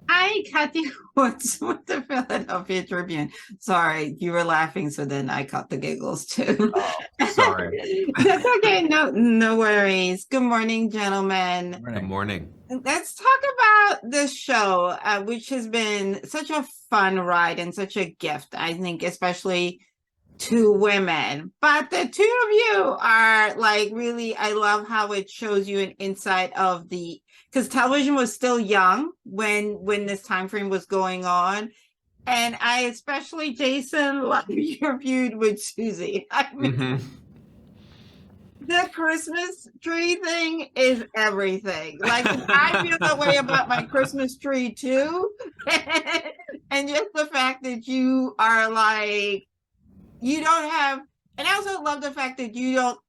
Hi, Kathy. What's with the Philadelphia Tribune? Sorry, you were laughing, so then I caught the giggles too. Oh, sorry. That's okay. No worries. Good morning, gentlemen. Good morning. Let's talk about the show, which has been such a fun ride and such a gift, I think, especially to women. But the two of you are like really, I love how it shows you an insight of the, because television was still young when this time frame was going on. And I especially, Jason, love your feud with Susie. I mean, the Christmas tree thing is everything. Like, I feel that way about my Christmas tree too. And just the fact that you are like, you don't have, and I also love the fact that you don't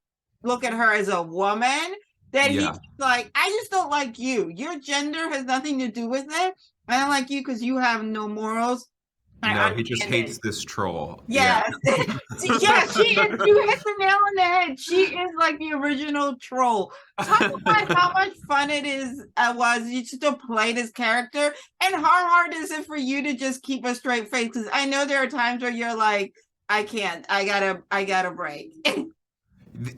look at her as a woman, that he's like, I just don't like you. Your gender has nothing to do with it. I don't like you because you have no morals. No, he just hates this troll. Yes. Yeah, she is. You hit the nail on the head. She is like the original troll. Talk about how much fun it is was you to play this character, and how hard is it for you to just keep a straight face? Because I know there are times where you're like, I can't. I gotta break.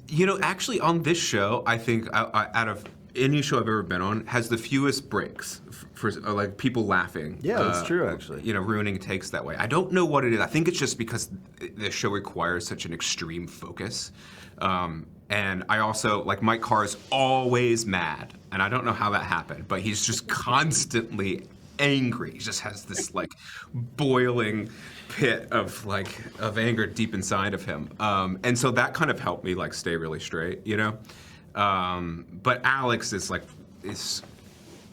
You know, actually, on this show, I think out of any show I've ever been on, has the fewest breaks for like people laughing. Yeah, that's true, actually. You know, ruining takes that way. I don't know what it is. I think it's just because the show requires such an extreme focus. And I also, like, Mike Carr is always mad. And I don't know how that happened, but he's just constantly angry. He just has this, like, boiling pit of anger deep inside of him. And so that kind of helped me, like, stay really straight, you know? But Alex is a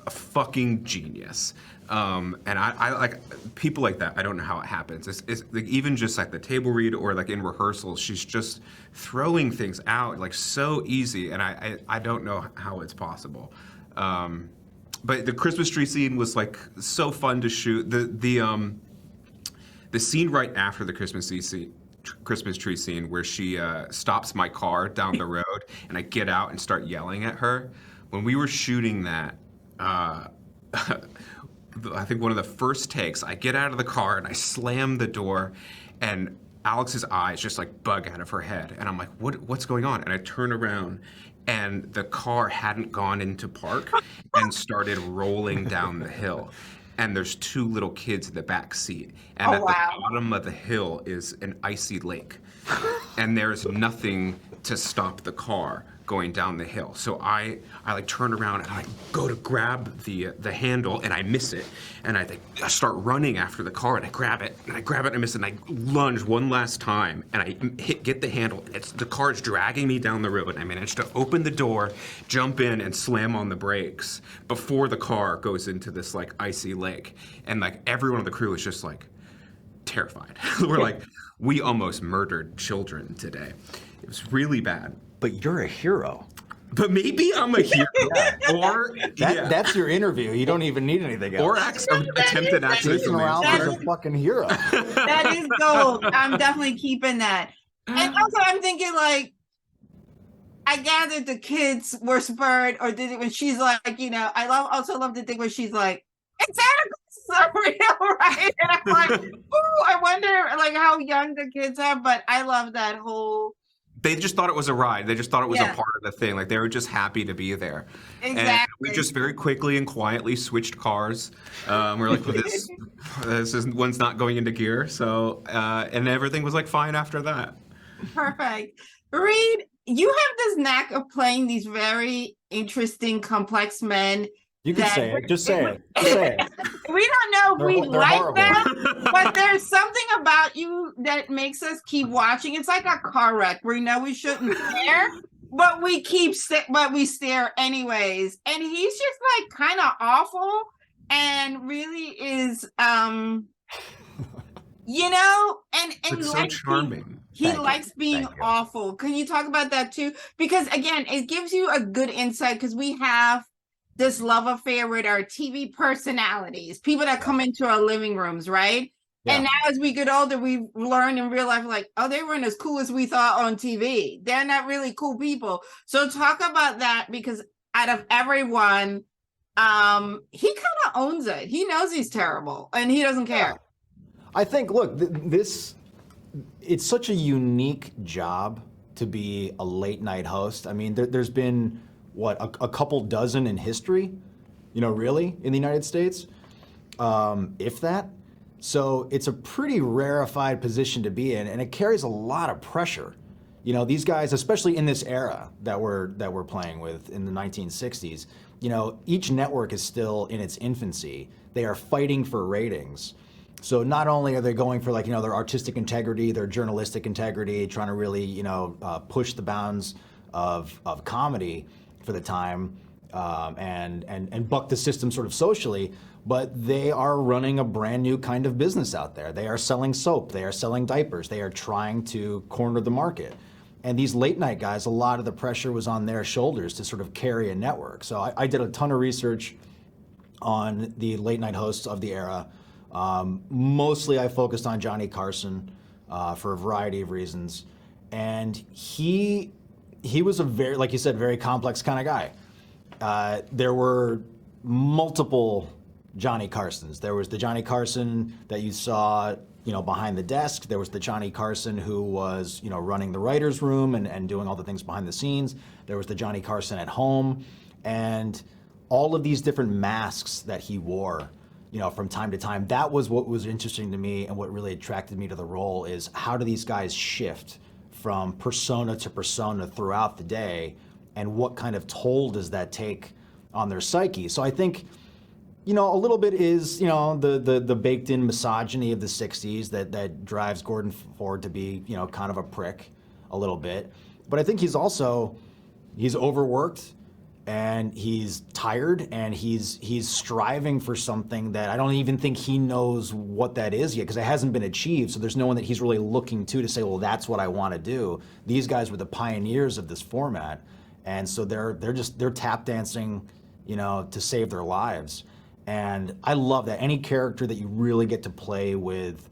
fucking genius. And I like people like that. I don't know how it happens. It's like, even just like the table read or like in rehearsals, she's just throwing things out like so easy. And I don't know how it's possible. But the Christmas tree scene was like so fun to shoot. The scene right after the Christmas tree scene where she stops my car down the road and I get out and start yelling at her. When we were shooting that, I think one of the first takes, I get out of the car and I slam the door and Alex's eyes just like bug out of her head. And I'm like, what's going on? And I turn around and the car hadn't gone into park and started rolling down the hill. And there's two little kids in the back seat. And at the bottom of the hill is an icy lake. And there's nothing to stop the car going down the hill. So I like turn around and I go to grab the handle and I miss it. And I start running after the car and I grab it and I miss it and I lunge one last time and I get the handle. The car's dragging me down the road and I manage to open the door, jump in and slam on the brakes before the car goes into this like icy lake. And like everyone on the crew is just like terrified. We're like, we almost murdered children today. It was really bad. But you're a hero. But maybe I'm a hero. Or that's your interview. You don't even need anything else. Or attempted actually. Jason Ralph is a fucking hero. That is gold. I'm definitely keeping that. And also I'm thinking like, I gathered the kids were spurred or did it when she's like, you know, I also love the thing where she's like, it's so real, right? And I'm like, ooh, I wonder like how young the kids are, but I love that whole. They just thought it was a ride. They just thought it was a part of the thing. Like they were just happy to be there. Exactly. And we just very quickly and quietly switched cars. We're like, well, this one's not going into gear. So, and everything was like fine after that. Perfect. Reid, you have this knack of playing these very interesting, complex men. You can say it. Just say it. Just say it. We don't know if we like horrible. them, but there's something about you that makes us keep watching. It's like a car wreck. We know we shouldn't stare, but we stare anyways. And he's just like kind of awful and really is, you know, and it's so charming. He likes being awful. Can you talk about that too? Because again, it gives you a good insight because we have this love affair with our TV personalities, people that come into our living rooms, right? Yeah. And now as we get older, we learn in real life, like, oh, they weren't as cool as we thought on TV. They're not really cool people. So talk about that because out of everyone, he kind of owns it. He knows he's terrible, and he doesn't care. I think, look, it's such a unique job to be a late night host. I mean, there's been, what, a couple dozen in history, really, in the United States, if that. So it's a pretty rarefied position to be in, and it carries a lot of pressure. These guys, especially in this era that we're playing with in the 1960s, each network is still in its infancy. They are fighting for ratings. So not only are they going for their artistic integrity, their journalistic integrity, trying to really push the bounds of comedy for the time, and buck the system sort of socially, but they are running a brand new kind of business out there. They are selling soap, they are selling diapers, they are trying to corner the market. And these late night guys, a lot of the pressure was on their shoulders to sort of carry a network. So I did a ton of research on the late night hosts of the era. Mostly I focused on Johnny Carson for a variety of reasons. And he was a very, like you said, very complex kind of guy. There were multiple Johnny Carsons. There was the Johnny Carson that you saw, behind the desk. There was the Johnny Carson who was, running the writer's room and doing all the things behind the scenes. There was the Johnny Carson at home. And all of these different masks that he wore, from time to time, that was what was interesting to me, and what really attracted me to the role is how do these guys shift from persona to persona throughout the day, and what kind of toll does that take on their psyche? So I think, a little bit is, the baked in misogyny of the 60s that drives Gordon Ford to be, kind of a prick a little bit. But I think he's overworked, and he's tired, and he's striving for something that I don't even think he knows what that is yet, because it hasn't been achieved. So there's no one that he's really looking to say, well, that's what I want to do. These guys were the pioneers of this format, and so they're tap dancing, to save their lives. And I love that. Any character that you really get to play with,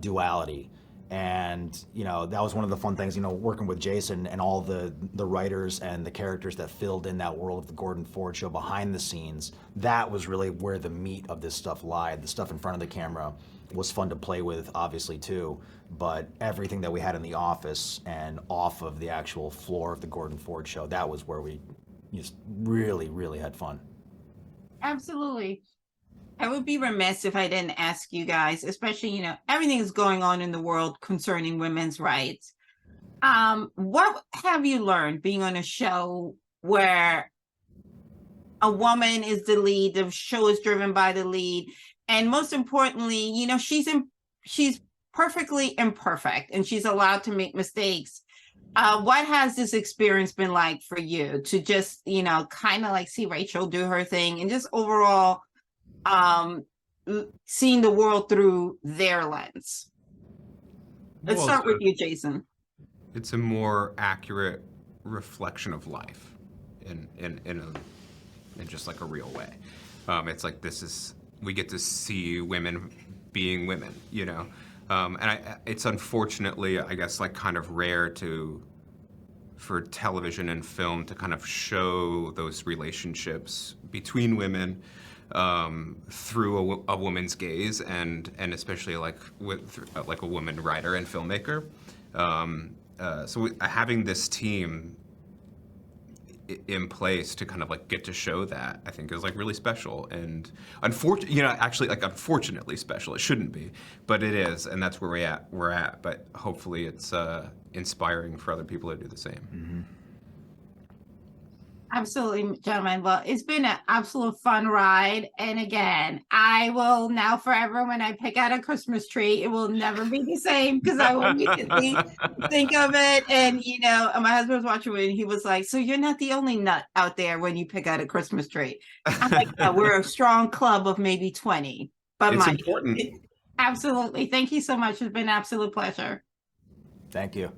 duality. And, that was one of the fun things, working with Jason and all the writers and the characters that filled in that world of the Gordon Ford show behind the scenes. That was really where the meat of this stuff lied. The stuff in front of the camera was fun to play with, obviously, too. But everything that we had in the office and off of the actual floor of the Gordon Ford show, that was where we just really, really had fun. Absolutely. I would be remiss if I didn't ask you guys, especially, everything is going on in the world concerning women's rights. What have you learned being on a show where a woman is the lead, the show is driven by the lead, and most importantly, she's perfectly imperfect and she's allowed to make mistakes. What has this experience been like for you to just, kind of see Rachel do her thing, and just overall seeing the world through their lens? Let's start with you, Jason. It's a more accurate reflection of life in just a real way. It's we get to see women being women, and it's unfortunately, I guess, kind of rare for television and film to kind of show those relationships between women through a woman's gaze, and especially with a woman writer and filmmaker. So having this team in place to kind of get to show that, I think is really special, and unfortunately special. It shouldn't be, but it is, and that's where we're at. But hopefully it's inspiring for other people to do the same. Mm-hmm. Absolutely, gentlemen. Well, it's been an absolute fun ride. And again, I will now forever, when I pick out a Christmas tree, it will never be the same, because I will immediately think of it. And, my husband was watching it and he was like, so you're not the only nut out there when you pick out a Christmas tree. I'm like, no, we're a strong club of maybe 20. But it's important. Absolutely. Thank you so much. It's been an absolute pleasure. Thank you.